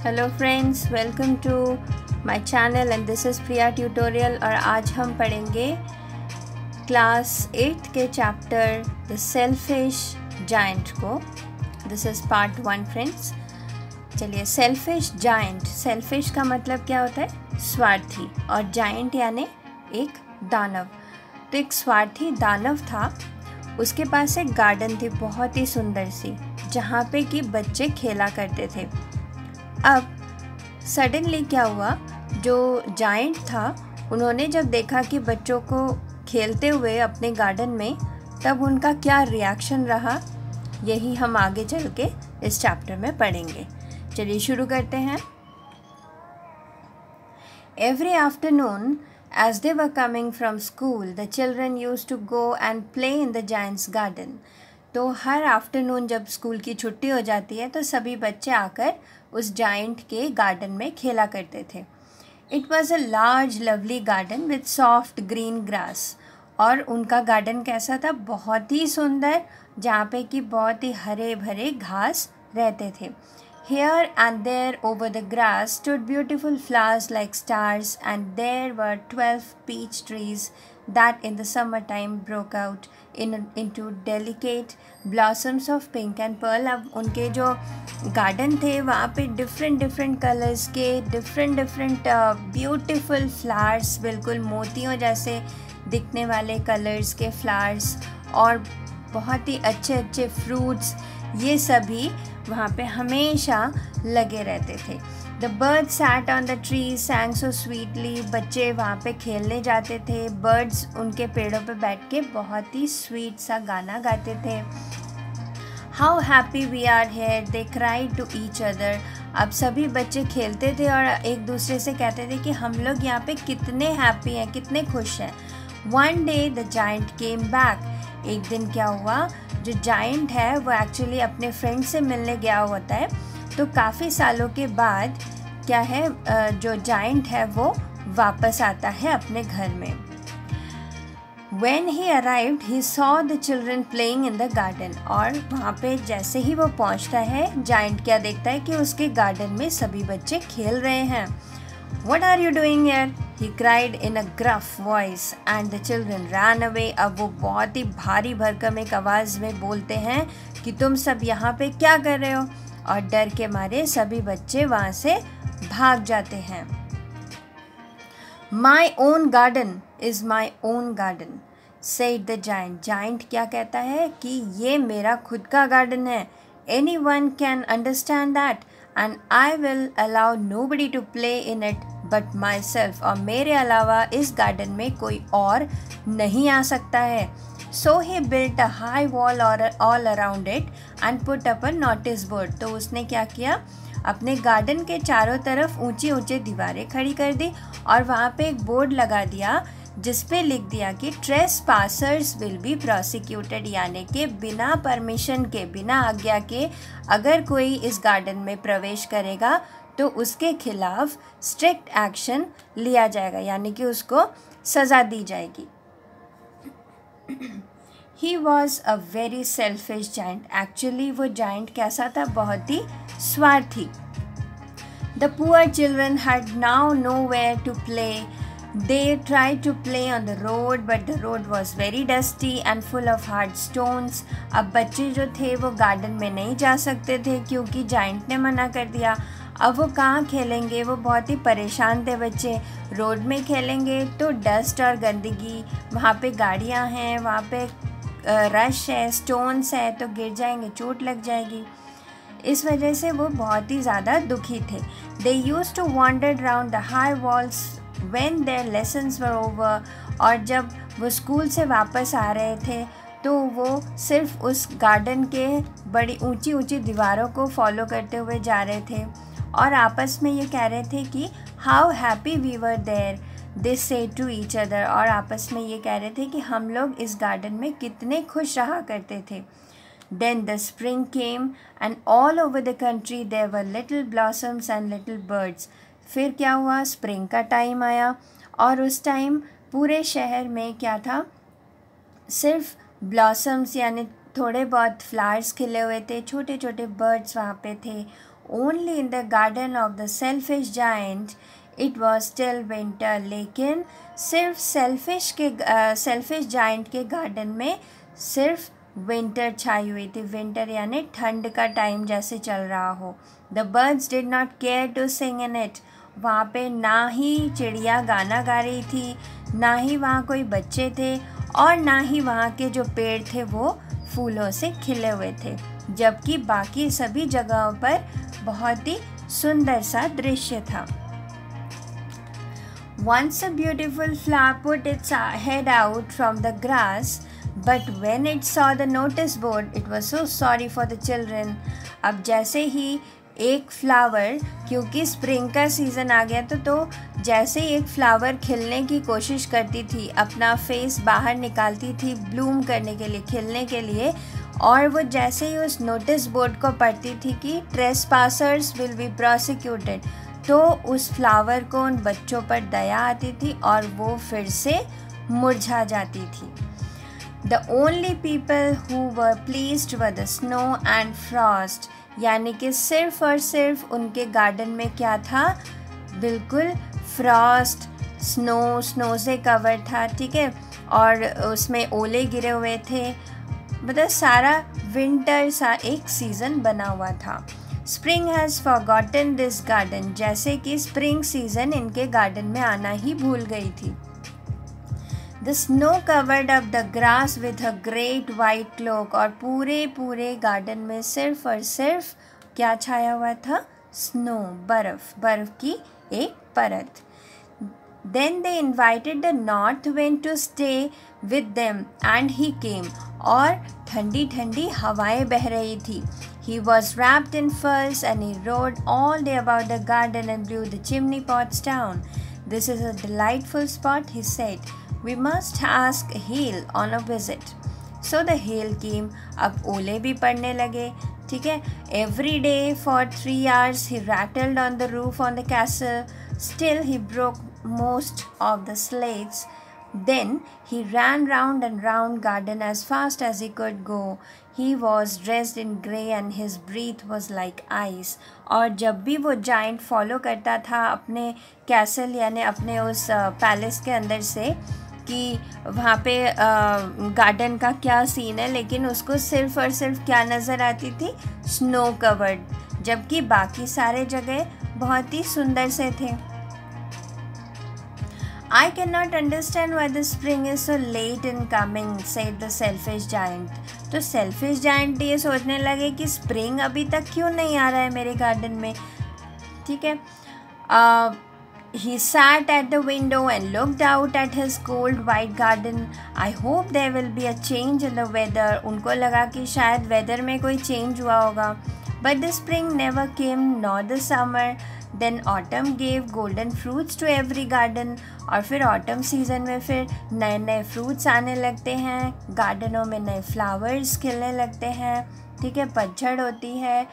Hello friends, welcome to my channel and this is Priya tutorial. और आज हम पढ़ेंगे क्लास 8 के चैप्टर द सेल्फिश जायंट को। This is part 1 friends. चलिए, सेल्फिश जायंट, सेल्फिश का मतलब क्या होता है? स्वार्थी, और जायंट यानी एक दानव। तो एक स्वार्थी दानव था, उसके पास एक गार्डन थी बहुत ही सुंदर सी, जहाँ पे कि बच्चे खेला करते थे। अब सडनली क्या हुआ, जो जायंट था उन्होंने जब देखा कि बच्चों को खेलते हुए अपने गार्डन में, तब उनका क्या रिएक्शन रहा, यही हम आगे चल के इस चैप्टर में पढ़ेंगे। चलिए शुरू करते हैं। Every afternoon as they were coming from school, the children used to go and play in the giant's garden. तो हर आफ्टरनून जब स्कूल की छुट्टी हो जाती है तो सभी बच्चे आकर उस जायंट के गार्डन में खेला करते थे। It was a large lovely garden with soft green grass. और उनका गार्डन कैसा था? बहुत ही सुंदर, जहाँ पे कि बहुत ही हरे भरे घास रहते थे। Here and there over the grass stood beautiful flowers like stars, and there were 12 peach trees that in the summertime broke out into delicate blossoms of pink and pearl. अब उनके जो गार्डन थे वहाँ पे डिफरेंट कलर्स के different beautiful flowers, बिल्कुल मोतियों जैसे दिखने वाले कलर्स के फ्लावर्स, और बहुत ही अच्छे फ्रूट्स, ये सभी वहाँ पे हमेशा लगे रहते थे। The birds sat on the tree sang so sweetly। बच्चे वहाँ पे खेलने जाते थे, बर्ड्स उनके पेड़ों पे बैठ के बहुत ही स्वीट सा गाना गाते थे। How happy we are here they cried to each other। अब सभी बच्चे खेलते थे और एक दूसरे से कहते थे कि हम लोग यहाँ पे कितने हैप्पी हैं, कितने खुश हैं। One day the giant came back. एक दिन क्या हुआ, जो जायंट है वो एक्चुअली अपने फ्रेंड से मिलने गया होता है। तो काफ़ी सालों के बाद क्या है, जो जायंट है वो वापस आता है अपने घर में। When he arrived, he saw the children playing in the garden। और वहाँ पे जैसे ही वो पहुँचता है, जायंट क्या देखता है कि उसके गार्डन में सभी बच्चे खेल रहे हैं। What are you doing here? He cried in a gruff voice and the children ran away। अब वो बहुत ही भारी भरकम एक आवाज़ में बोलते हैं कि तुम सब यहाँ पे क्या कर रहे हो, और डर के मारे सभी बच्चे वहाँ से भाग जाते हैं। My own garden is my own garden, said the giant। Giant क्या कहता है कि ये मेरा खुद का गार्डन है। Anyone can understand that and I will allow nobody to play in it but myself। और मेरे अलावा इस गार्डन में कोई और नहीं आ सकता है। So he built a high wall all around it and put up a notice board। तो उसने क्या किया, अपने गार्डन के चारों तरफ ऊंची दीवारें खड़ी कर दी और वहाँ पे एक बोर्ड लगा दिया जिस पे लिख दिया कि ट्रेसपासर्स विल बी प्रोसिक्यूटेड। यानी कि बिना परमिशन के, बिना आज्ञा के अगर कोई इस गार्डन में प्रवेश करेगा तो उसके खिलाफ स्ट्रिक्ट एक्शन लिया जाएगा, यानी कि उसको सज़ा दी जाएगी। He was a very selfish giant। Actually वो जायंट कैसा था? बहुत ही स्वार्थी। The poor children had now nowhere to play। They tried to play on the road but the road was very dusty and full of hard stones। अब बच्चे जो थे वो गार्डन में नहीं जा सकते थे क्योंकि जायंट ने मना कर दिया। अब वो कहाँ खेलेंगे? वो बहुत ही परेशान थे बच्चे। रोड में खेलेंगे तो डस्ट और गंदगी, वहाँ पे गाड़ियाँ हैं, वहाँ पे रश है, स्टोन्स है, तो गिर जाएंगे, चोट लग जाएगी। इस वजह से वो बहुत ही ज़्यादा दुखी थे। They used to wander around the high walls when their lessons were over। और जब वो स्कूल से वापस आ रहे थे तो वो सिर्फ उस गार्डन के बड़ी ऊंची दीवारों को फॉलो करते हुए जा रहे थे और आपस में ये कह रहे थे कि how happy we were there, they say to each other. और आपस में ये कह रहे थे कि हम लोग इस गार्डन में कितने खुश रहा करते थे। Then the spring came and all over the country there were little blossoms and little birds। फिर क्या हुआ, स्प्रिंग का टाइम आया और उस टाइम पूरे शहर में क्या था, सिर्फ ब्लॉसम्स यानी थोड़े बहुत फ्लावर्स खिले हुए थे, छोटे बर्ड्स वहाँ पे थे। Only in the garden of the selfish giant it was still winter. लेकिन सिर्फ सेल्फिश जायंट के गार्डन में सिर्फ विंटर छाई हुई थी। विंटर यानी ठंड का टाइम जैसे चल रहा हो। The birds did not care to sing in it. वहाँ पे ना ही चिड़िया गाना गा रही थी, ना ही वहाँ कोई बच्चे थे, और ना ही वहाँ के जो पेड़ थे वो फूलों से खिले हुए थे, जबकि बाकी सभी जगहों पर बहुत ही सुंदर सा दृश्य था। Once a beautiful flower put its head out from the grass, but when it saw the notice board, it was so sorry for the children. अब जैसे ही एक फ्लावर, क्योंकि स्प्रिंग का सीज़न आ गया तो जैसे ही एक फ्लावर खिलने की कोशिश करती थी, अपना फेस बाहर निकालती थी ब्लूम करने के लिए, खिलने के लिए, और वो जैसे ही उस नोटिस बोर्ड को पढ़ती थी कि ट्रेसपासर्स विल बी प्रोसिक्यूटेड, तो उस फ्लावर को उन बच्चों पर दया आती थी और वो फिर से मुरझा जाती थी। The only people who were pleased were the snow and Frost. यानी कि सिर्फ और सिर्फ उनके गार्डन में क्या था, बिल्कुल फ्रॉस्ट, स्नो से कवर था, ठीक है, और उसमें ओले गिरे हुए थे, मतलब सारा विंटर सा एक सीज़न बना हुआ था। Spring has forgotten this garden. जैसे कि स्प्रिंग सीज़न इनके गार्डन में आना ही भूल गई थी। The snow covered up the grass with a great white cloak. और पूरे गार्डन में सिर्फ और सिर्फ क्या छाया हुआ था, स्नो, बर्फ़ की एक परत। Then they invited the north wind to stay with them and he came. और ठंडी ठंडी हवाएं बह रही थी। He was wrapped in furs and he rode all day about the garden and blew the chimney pots down. This is a delightful spot, he said. We must ask Hail on a visit. So the hail came. अब ओले भी पड़ने लगे, ठीक है। Every day for 3 hours he rattled on the roof on the castle. Still he broke most of the slates. Then he ran round and round garden as fast as he could go. He was dressed in grey and his breath was like ice. और जब भी वो giant follow करता था अपने castle यानी अपने उस पैलेस के अंदर से कि वहाँ पे गार्डन का क्या सीन है, लेकिन उसको सिर्फ और सिर्फ क्या नज़र आती थी, स्नो कवर्ड, जबकि बाकी सारे जगह बहुत ही सुंदर से थे। I cannot understand why the spring is so late in coming, said the selfish giant. तो selfish giant ये सोचने लगे कि स्प्रिंग अभी तक क्यों नहीं आ रहा है मेरे गार्डन में, ठीक है। He sat at the window and looked out at his cold white garden. I hope there will be a change in the weather. उनको लगा कि शायद वेदर में कोई चेंज हुआ होगा। But the spring never came, nor the summer. Then autumn gave golden fruits to every garden. और फिर ऑटम सीज़न में फिर नए नए फ्रूट्स आने लगते हैं, गार्डनों में नए फ्लावर्स खिलने लगते हैं, ठीक है, पतझड़ होती है।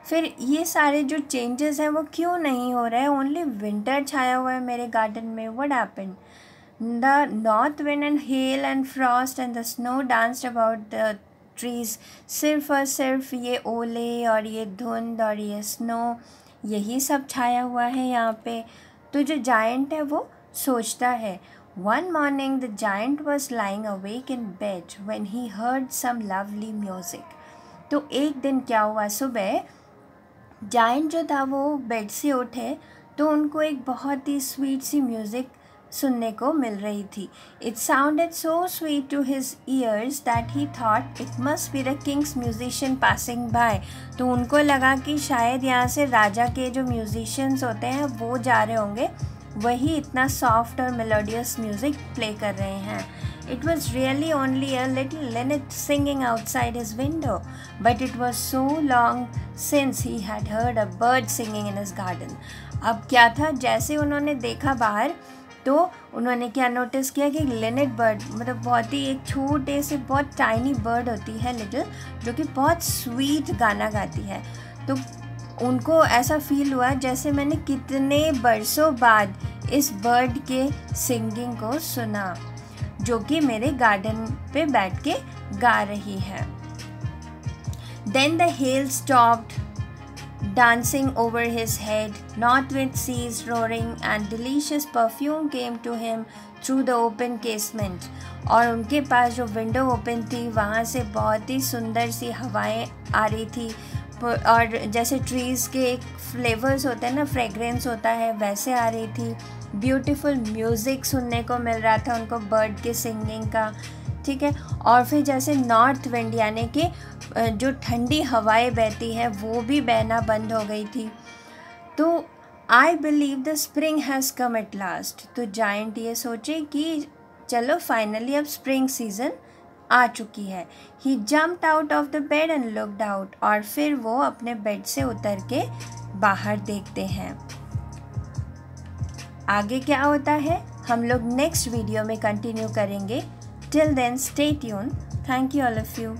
फिर ये सारे जो चेंजेस हैं वो क्यों नहीं हो रहे हैं, ओनली विंटर छाया हुआ है मेरे गार्डन में। What happened? The north wind and hell and Frost and the snow danced about the trees. सिर्फ और सिर्फ ये ओले और ये धुंध और ये स्नो, यही सब छाया हुआ है यहाँ पे। तो जो जायंट है वो सोचता है। One morning the giant was lying awake in bed when he heard some lovely music. तो एक दिन क्या हुआ, सुबह जायंट जो था वो बेड से उठे तो उनको एक बहुत ही स्वीट सी म्यूज़िक सुनने को मिल रही थी। It sounded so sweet to his ears that he thought it must be the king's musician passing by. तो उनको लगा कि शायद यहाँ से राजा के जो म्यूजिशियंस होते हैं वो जा रहे होंगे, वही इतना सॉफ्ट और मेलोडियस म्यूज़िक प्ले कर रहे हैं। It was really only a little linnet singing outside his window, but it was so long since he had heard a bird singing in his garden. अब क्या था, जैसे उन्होंने देखा बाहर तो उन्होंने क्या नोटिस किया कि लिनेट बर्ड, मतलब बहुत ही एक छोटे से बहुत टाइनी बर्ड होती है लिटिल, जो कि बहुत स्वीट गाना गाती है। तो उनको ऐसा फील हुआ जैसे मैंने कितने बरसों बाद इस बर्ड के सिंगिंग को सुना, जो कि मेरे गार्डन पे बैठ के गा रही है। Then the hail stopped. dancing over his head. North wind ceased roaring and delicious perfume came to him through the open casement. और उनके पास जो विंडो ओपन थी वहाँ से बहुत ही सुंदर सी हवाएं आ रही थी, और जैसे ट्रीज़ के एक फ्लेवर्स होते हैं ना, फ्रेगरेंस होता है, वैसे आ रही थी। ब्यूटीफुल म्यूज़िक सुनने को मिल रहा था उनको, बर्ड के सिंगिंग का, ठीक है। और फिर जैसे नॉर्थ विंड यानी कि जो ठंडी हवाएं बहती हैं वो भी बहना बंद हो गई थी। तो I believe the spring has come at last. तो जायंट ये सोचे कि चलो फाइनली अब स्प्रिंग सीज़न आ चुकी है। He jumped out of the bed and looked out. और फिर वो अपने बेड से उतर के बाहर देखते हैं। आगे क्या होता है हम लोग नेक्स्ट वीडियो में कंटिन्यू करेंगे। Till then stay tune. Thank you all of you.